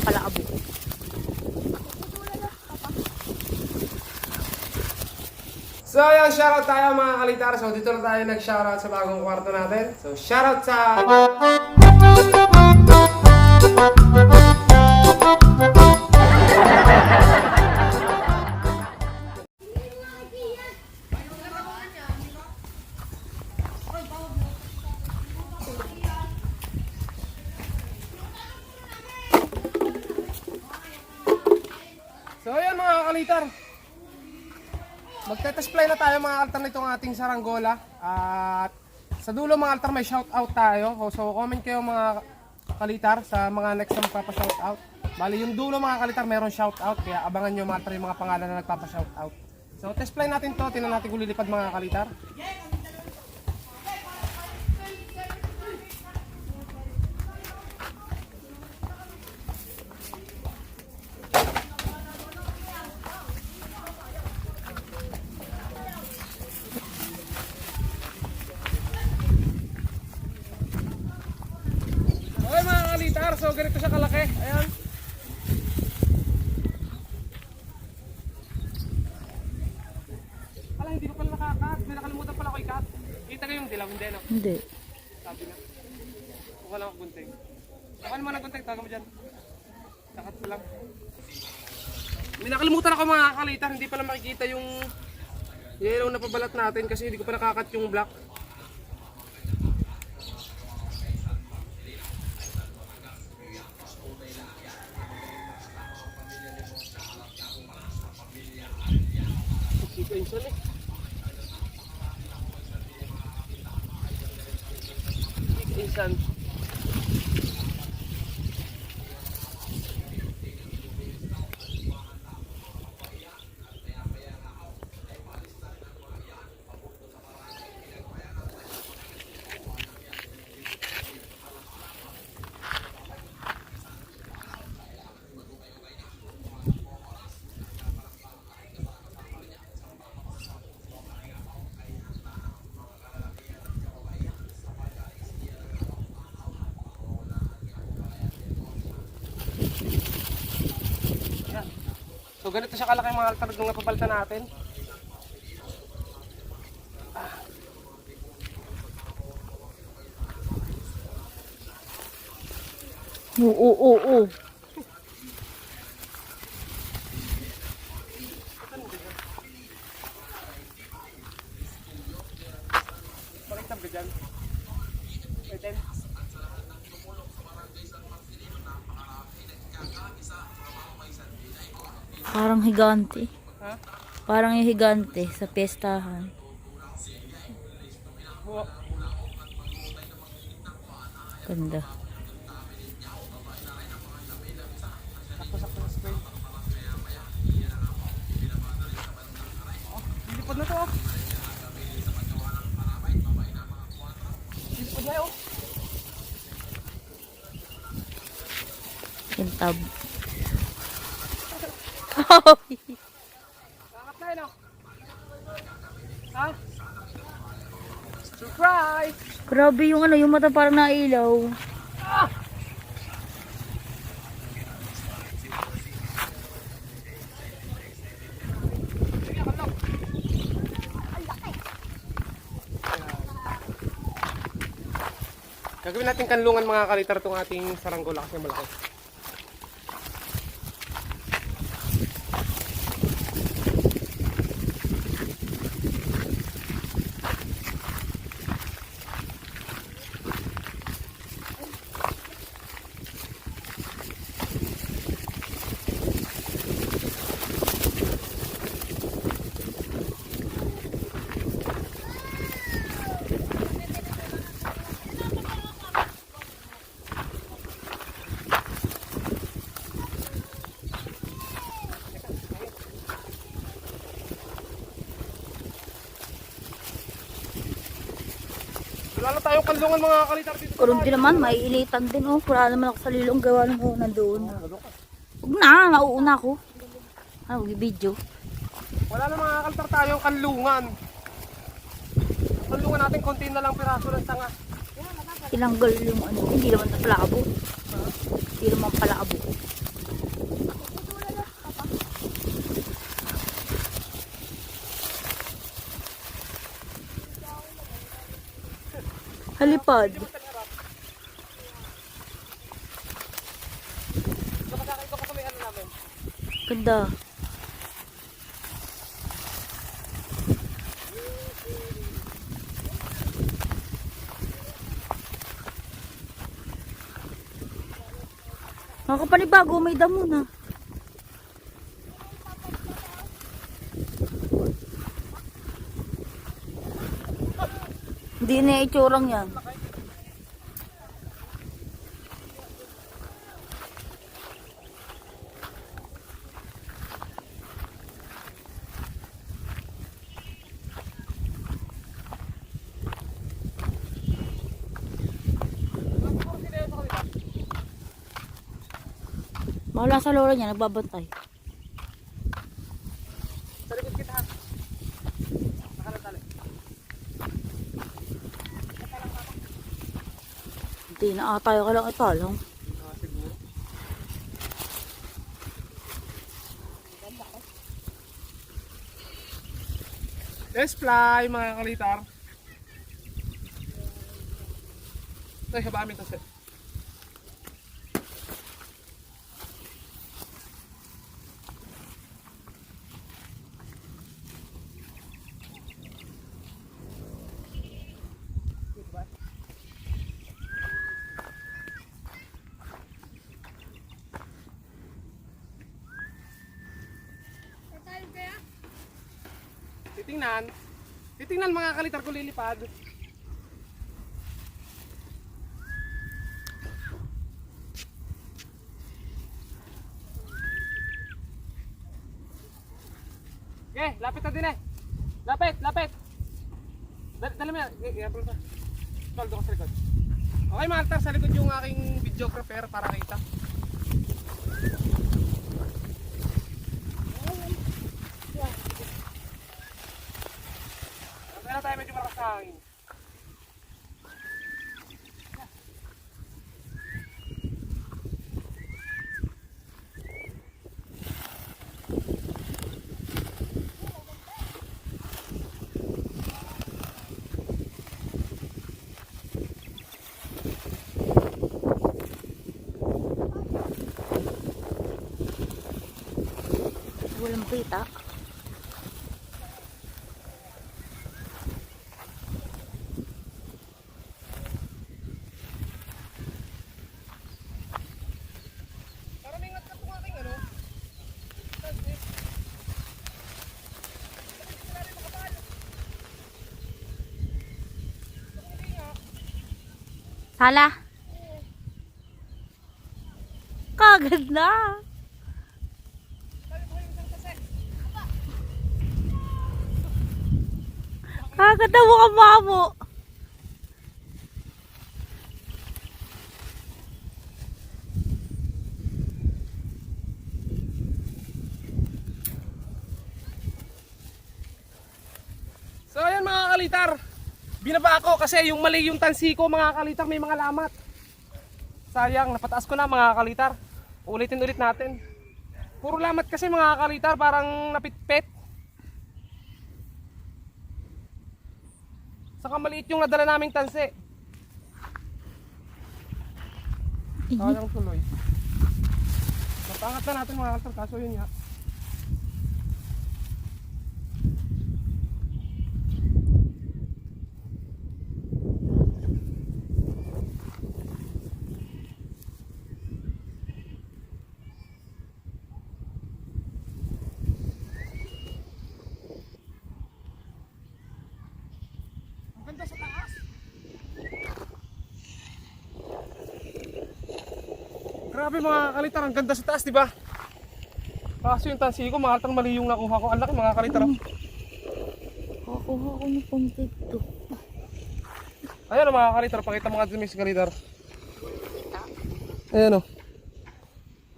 Palabo. So ayan, shoutout tayo mga kalitar. So dito na tayo nag-shoutout sa bagong kwarto natin. So shoutout sa... So ayan mga kalitar, magte-test play na tayo mga altar nitong ating saranggola. At sa dulo mga altar may shoutout tayo. So comment kayo mga kalitar sa mga next na magpapa-shoutout. Bali yung dulo mga kalitar meron shoutout, kaya abangan nyo mga altar yung mga pangalan na nagpapa-shoutout. So test play natin to, tingnan natin kung lilipad mga kalitar. Okay mga kalitar, so ganito siya kalaki. Ayan. Pala, hindi ko pala nakakat. May nakalimutan pala ko ikat. Kita ko yung dilaw, hindi no? Hindi. Sabi na. Huwag lang ako gunting. Saan mo na gunting? Taga mo dyan. Takat mo lang. May nakalimutan ako mga kalitar. Hindi pala makikita yung yellow na pabalat natin kasi hindi ko pa nakakat yung black. Insan eh. Insan. So ganito siya kalaki mga altar nung napapalitan natin. Oo. Baliktad ka dyan. Pwede. Parang higante. Ha? Parang yung higante sa pestahan. Ganda. Sakto-sakto sa spray. Oh, lilipad na to oh. Lilipad na oh. Kintab. Kakap na yun oh. Ha? Surprise! Grabe yung ano, yung mata parang nailaw. Gagawin natin kanlungan mga kalitar itong ating saranggola kasi malaki. Wala na tayong kanlungan mga kalitar dito. Kurun din naman, maiilitan din oh. Wala naman ako sa lilong gawa ng unan doon. Huwag na, nauuna ako. Ano, video. Wala na mga kalitar tayong kanlungan. Kanlungan natin konti na lang piraso ng tanga. Tinanggal yung ano, hindi naman na palabo. Hindi naman palabo. Halipad. Ganda. Nakapanibago, may damo na. Hindi na itsurang yan. Wala sa lola niya, nagbabantay. Sa likod kita ha. Nakalatali. Hindi na tayo ka lang italang. Siguro. Let's fly mga kalitar. Ay, habaan ito set. Titingnan. Titingnan mga kalitar ko lilipad. Okay, lapit na din eh. Lapit, lapit. Dala mo yan. Iapon sa. Toldo ko sa likod. Okay mga kalitar, sa likod yung aking videographer para kita. Kaya tayo medyo malakas sa hangin. Walang kita. Sala. Kagad na. Kagad na mukha mo. So ayan mga kalitar. Binaba ako kasi yung mali yung tansi ko mga kalitar, may mga lamat. Sayang, napataas ko na mga kalitar. Ulitin ulit natin. Puro lamat kasi mga kalitar, parang napitpit. Saka maliit yung nadala naming tansi. Sayang tuloy. Napangat na natin mga kalitar, kaso yun nga. Ganda sa taas. Grabe mga kalitar, ang ganda sa taas, di ba? Kaso yung tansi ko, mga mali yung nakuha ko. Ang laki mga kalitar. Kukuha ko ng pangtig to. Ayan o mga kalitar, pakita mga dumis kalitar. Ayan o.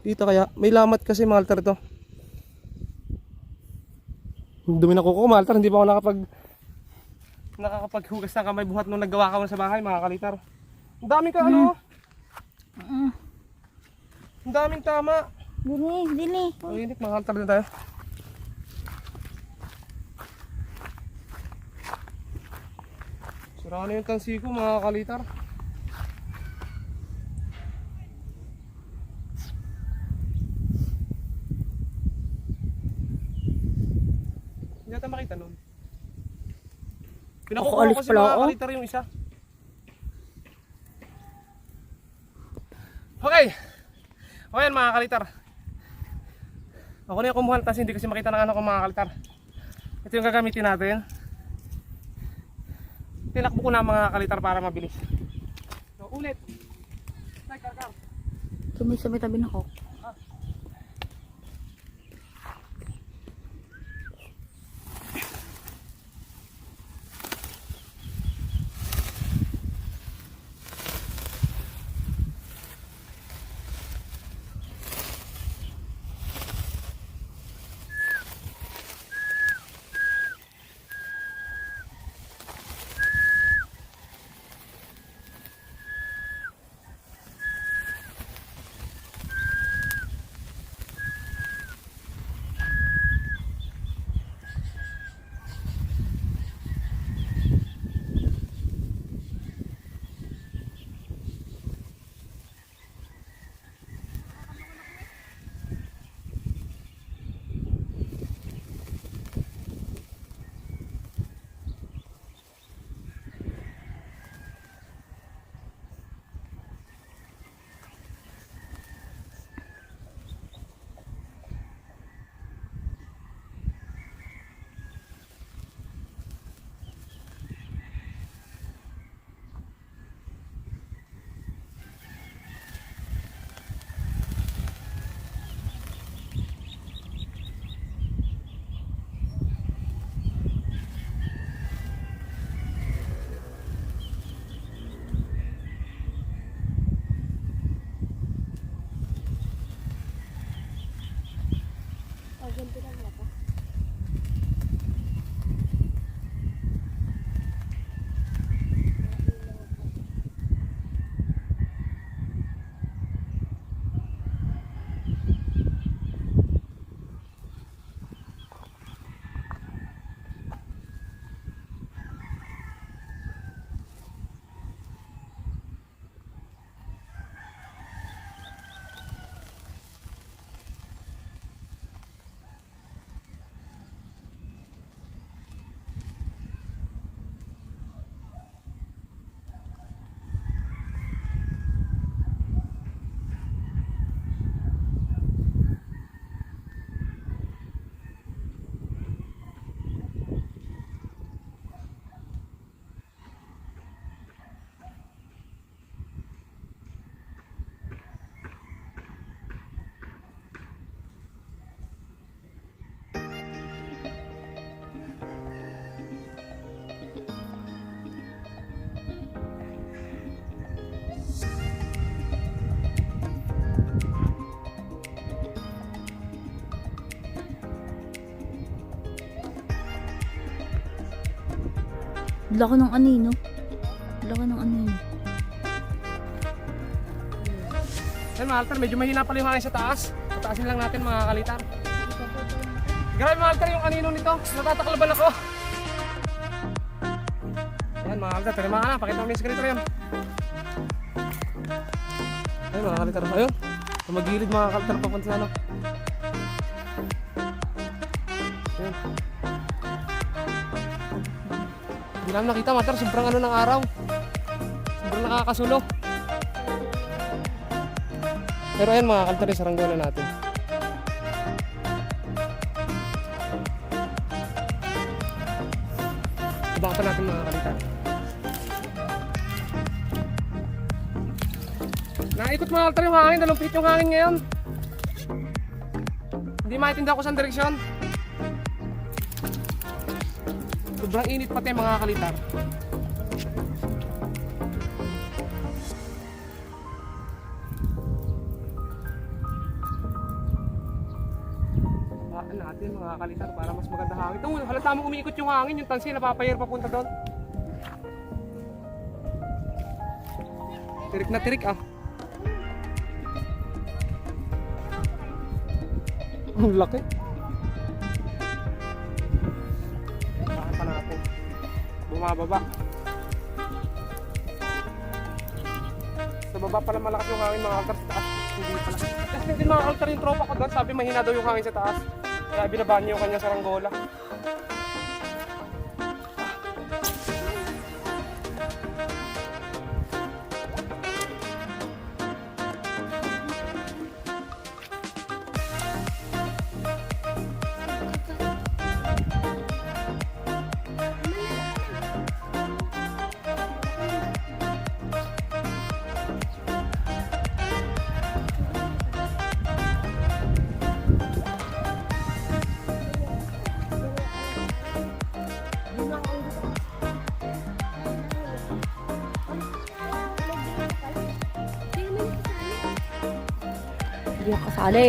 Dito kaya, may lamat kasi mga kalitar ito. Dumi na kuko mga kalitar, hindi pa ako nakakapaghugas ng kamay buhat nung naggawa ka mo sa bahay mga kalitar. Ang daming ka ano. Mm. Ang daming tama. Dini. Ang init, makakaltar na tayo. Sira na yung tansi ko mga kalitar. Hindi natin makita nun. Pinakukuha Alis ko si pala mga ako. kalitar yung isa. Okay. Okay yan mga kalitar. Ako na yung kumuha ng tansi, hindi kasi makita ng ano ko mga kalitar. Ito yung gagamitin natin. Tinakbo ko na mga kalitar para mabilis. So, ulit. Kar. Sa may tabi na ko. Laki ng anino. Laki ng anino. Yan mga altar, medyo mahina pala yung hangin sa taas. Pataasin lang natin mga kalitar. Grabe mga altar yung anino nito. Natataklaban ako. Yan mga altar, talimaan ka na. Pakita mo yung skeleton yan. Ayun mga kalitar. Ayun. Tumagilid mga kalitar papunta sa ano. Ayun. Hindi namin nakita matar. Sobrang ano ng araw. Sobrang nakakasulo. Pero ayan mga kalitar, yung saranggola natin. Abangan pa natin mga kalitar. Naikot mga altar yung hangin, nalumpit yung hangin ngayon. Hindi maintindihan ko saan direksyon. Sobrang init pati mga kalitar. Baan natin mga kalitar para mas maganda hangin. Ito, halata mo umiikot yung hangin, yung tansi napapayar papunta doon. Tirik na tirik ah. Ang laki. Bakit pa natin? Bumababa. Sa baba pala malakas yung hangin mga altar sa taas. Hindi pala. Kasi din mga altar yung tropa ko doon. Sabi mahina daw yung hangin sa taas. Kaya binabaan niyo yung kanya saranggola. Hindi ako kasali.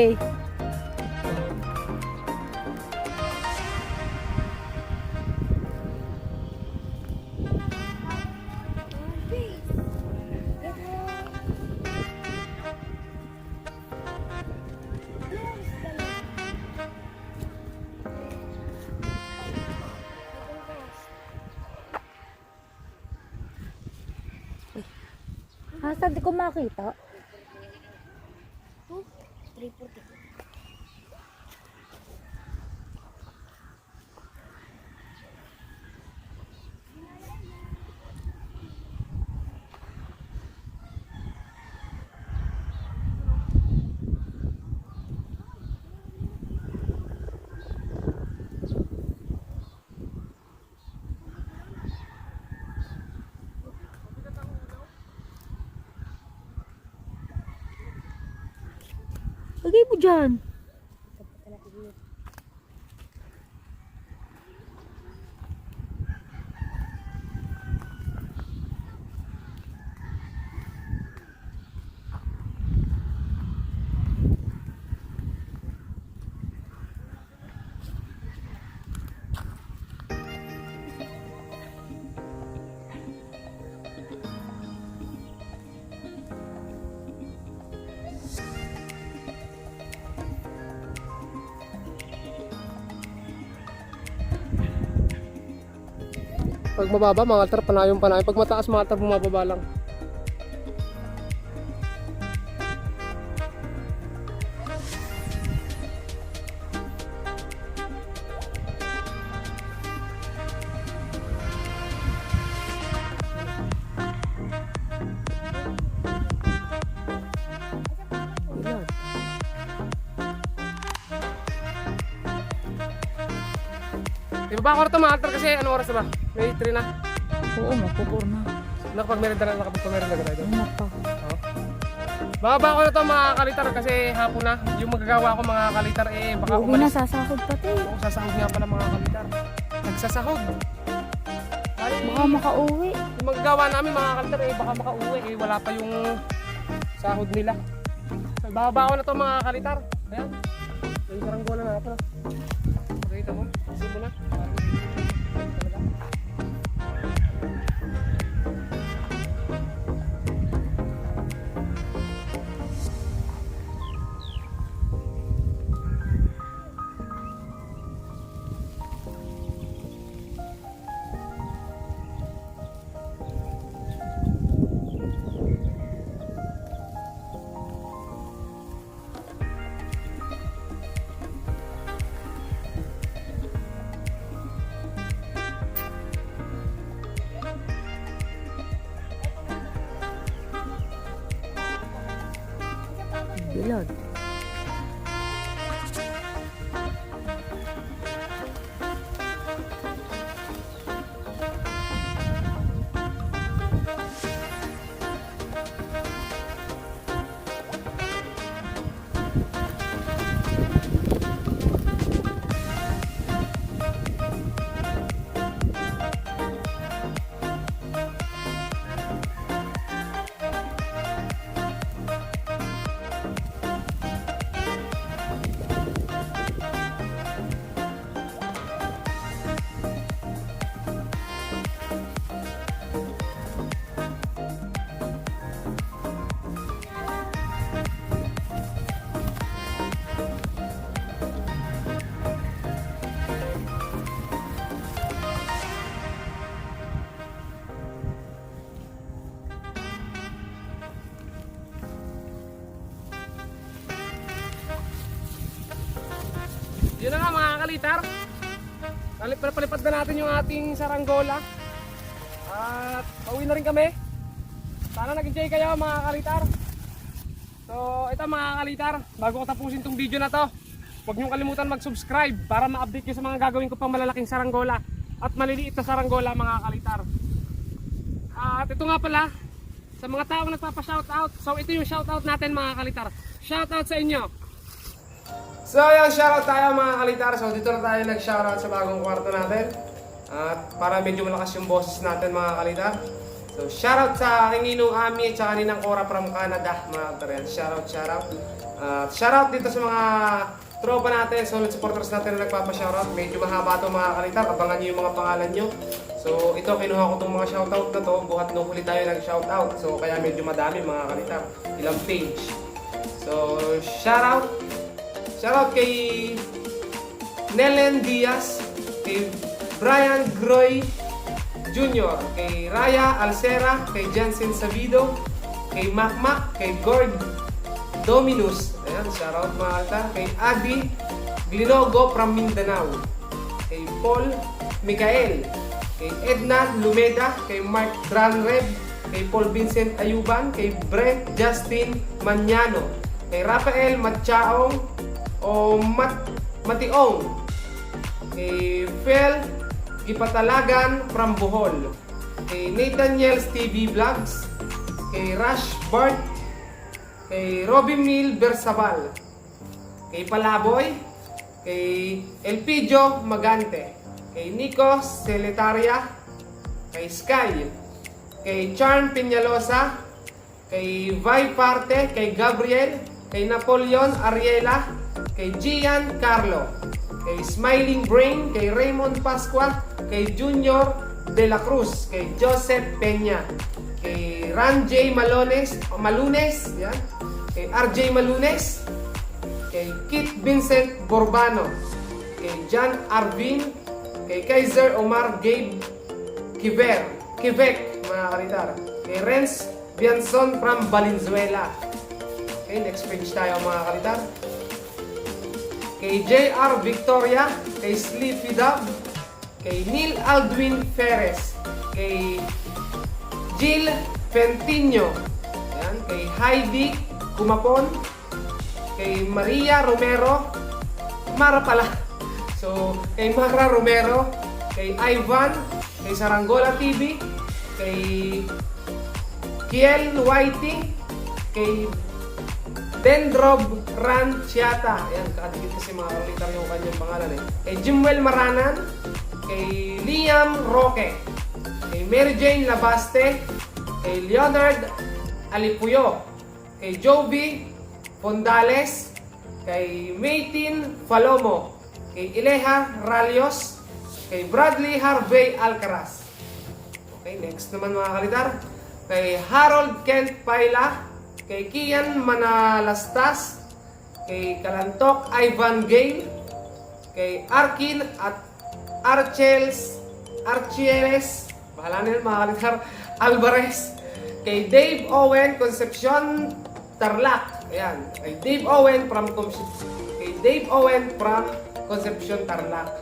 Saan di ko makita? 340. Lagay mo dyan. Pag mababa, mga altar, panayong-panayon. Pag mataas, mga altar, bumababa lang. Ayan. Ibaba ko na ito, mga altar, kasi ano oras na ba? May 3 na. Oo, mapupur na. Nakapagmerenda na, nakapagpamerenda ka tayo. Ano pa? Oo. Bababa ko na ito, mga kalitar, kasi hapon na. Yung magagawa ko, mga kalitar, eh, baka Uwi na, umalis. sasahod pati. Oo, sasahod nga pala, mga kalitar. Nagsasahod. Bali, Baka makauwi. yung magagawa namin, mga kalitar, eh, baka makauwi. Eh, wala pa yung sahod nila. So, bababa ko na ito, mga kalitar. Ayan. Yung saranggola na ito. Makita mo? Kasi mo na. Bilad. Yun na nga mga kalitar. Palipad na natin yung ating saranggola. At pauwi na rin kami. Sana nag-enjoy kayo mga kalitar. So ito mga kalitar, bago ko tapusin tong video na to, huwag niyong kalimutan mag-subscribe para ma-update nyo sa mga gagawin ko pang malalaking saranggola at maliliit na saranggola mga kalitar. At ito nga pala, sa mga taong nagpapa-shoutout, so ito yung shoutout natin mga kalitar. Shoutout sa inyo. So yung shoutout tayo mga kalitar. So dito na tayo nag-shoutout sa bagong kwarto natin. At para medyo malakas yung boses natin mga kalitar. So shoutout sa aking ninong Ami at sa kaninang Cora from Canada mga kalitar. Shoutout. Shoutout dito sa mga tropa natin, solid supporters natin na nagpapa-shoutout. Medyo mahaba ito mga kalitar, abangan nyo yung mga pangalan nyo. So ito, kinuha ko itong mga shoutout na to, buhat nung huli tayo nag-shoutout. So kaya medyo madami mga kalitar, ilang page. So shoutout kay Nelen Diaz, kay Brian Groy Jr., kay Raya Alcera, kay Jensen Savido, kay Macmac, kay Gord Dominus, ayan, shoutout mga kalitar, kay Adi Glinogo from Mindanao, kay Paul Mikael, kay Edna Lumeda, kay Mark Dranreb, kay Paul Vincent Ayuban, kay Brent Justin Mañano, kay Rafael Matchaong o Mationg, kay Fel Gipatalagan from Bohol, kay Nathaniel's TV Vlogs, kay Rush Bart, kay Robin Mil Bersabal, kay Palaboy, kay Elpidio Magante, kay Nico Celetaria, kay Sky, kay Charm Peñalosa, kay Vi Parte, kay Gabriel, kay Napoleon Ariela, kay Gian Carlo, kay Smiling Brain, kay Raymond Pascua, kay Junior De La Cruz, kay Joseph Peña, kay Ranjay Malunes, yan, kay RJ Malunes, kay Kit Vincent Borbano, kay John Arvin, kay Kaiser Omar Gabe Quebec, mga kalitar, kay Renz Bianson from Valenzuela. Okay, next page tayo mga kalitar. Kay JR Victoria, kay Sleepy Dub, kay Neil Aldwin Ferres, kay Jill Fentino, yan, kay Heidi Kumapon, kay Maria Romero, Mara pala. So, kay Mara Romero, kay Ivan, kay Saranggola TV, kay Kiel Whitey, kay Dendrob Ranchiata. Ayan, kakadikit kasi mga kalitar yung kanyang pangalan eh. Kay Jimwell Maranan, kay Liam Roque, kay Mary Jane Labaste, kay Leonard Alipuyo, kay Jovi Fondales, kay Maytin Falomo, kay Ileha Ralios, kay Bradley Harvey Alcaraz. Okay, next naman mga kalitar. Kay Harold Kent Paila, kay Kian Manalastas, kay Kalantok Ivan Gale, kay Arkin at Archieles, bahala nila mga kalitar, Alvarez, kay Dave Owen Concepcion Tarlac, ayan, kay Dave Owen from Concepcion Tarlac,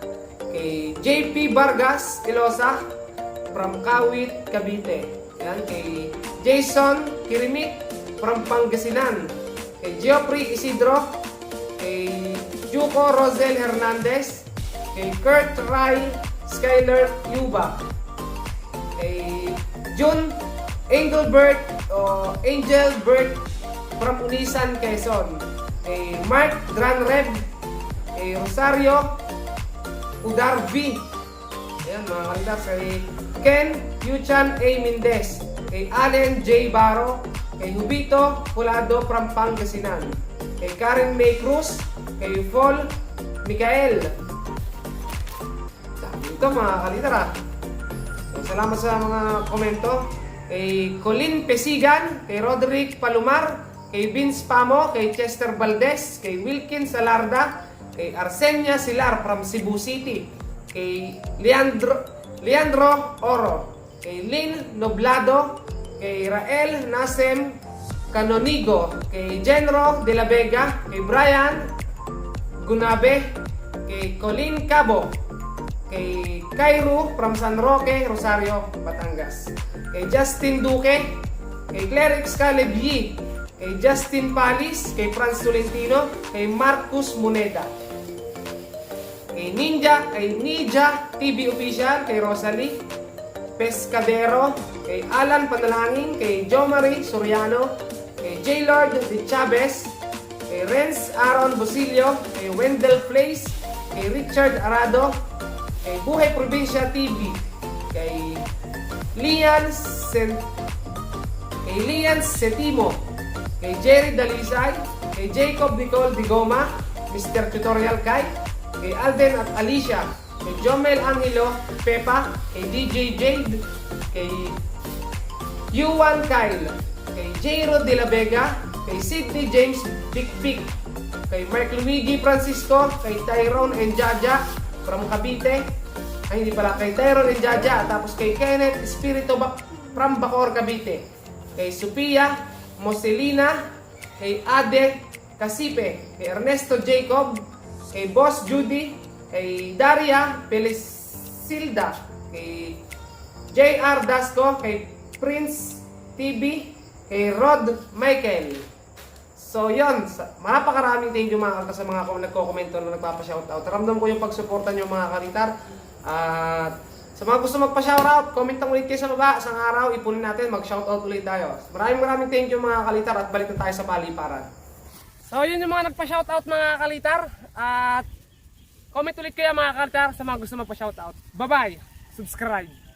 kay JP Vargas Ilosa from Kawit, Cavite, ayan, kay Jason Kirimit from Pangasinan, kay Geoffrey Isidro, kay Juco Rosel Hernandez, kay Kurt Rai Skyler Yuba, kay June Engelbert o Angelbert from Unisan, Quezon, kay Mark Dranreb, kay Rosario Udarvi, ayan mga kalitar, kay Ken Yuchan A. Mendez, kay Allen J. Baro, kay Hubito Pulado from Pangasinan, kay Karen May Cruz, kay Paul Mikael. Ito mga kalitar. So, salamat sa mga komento. Kay Colin Pesigan, kay Roderick Palomar, kay Vince Pamo, kay Chester Valdez, kay Wilkin Salarda, kay Arsenia Silar from Cebu City, kay Leandro Oro, kay Lynn Noblado, kay Rael Nasem Canonigo, kay Genro de la Vega, kay Brian Gunabe, kay Colin Cabo, kay Cairo from San Roque, Rosario, Batangas, kay Justin Duque, kay Claire Excalib Yi, kay Justin Palis, kay Franz Tolentino, kay Marcus Moneda, kay Ninja TV Official, kay Rosalie Pescadero, kay Alan Panalangin, kay Jomari Soriano, kay J. Lord de Chavez, kay Renz Aaron Bosilio, kay Wendell Place, kay Richard Arado, kay Buhay Probinsya TV, kay Lian Setimo, kay Jerry Dalisay, kay Jacob Nicole Digoma, Mr. Tutorial Kai, kay Alden at Alicia, kay Jomel Angelo Pepa, kay DJ Jade, kay Yuan Kyle, kay Jairo De La Vega, kay Sidney James Big Big, kay Mark Luigi Francisco, kay Tyrone and Jaja from Cavite, ay hindi pala, kay Tyrone and Jaja, tapos kay Kenneth Espirito from Bacor, Cavite, kay Sophia Moselina, kay Ade Casipe, kay Ernesto Jacob, kay Boss Judy, kay Daria Pelisilda, kay JR Dasco, kay Prince TV, kay Rod Michael. So yun, napakaraming thank you mga kaltar sa mga nagko-komento na nagpapa-shoutout. Ramdam ko yung pagsuporta nyo mga kalitar. At sa mga gusto magpa-shoutout, comment lang ulit kayo sa baba. Isang araw, ipunin natin, mag-shoutout ulit tayo. Maraming thank you mga kalitar at balik na tayo sa paliparan. So yun yung mga nagpa-shoutout mga kalitar. At comment ulit kayo mga kalitar sa mga gusto magpa-shoutout. Bye-bye! Subscribe!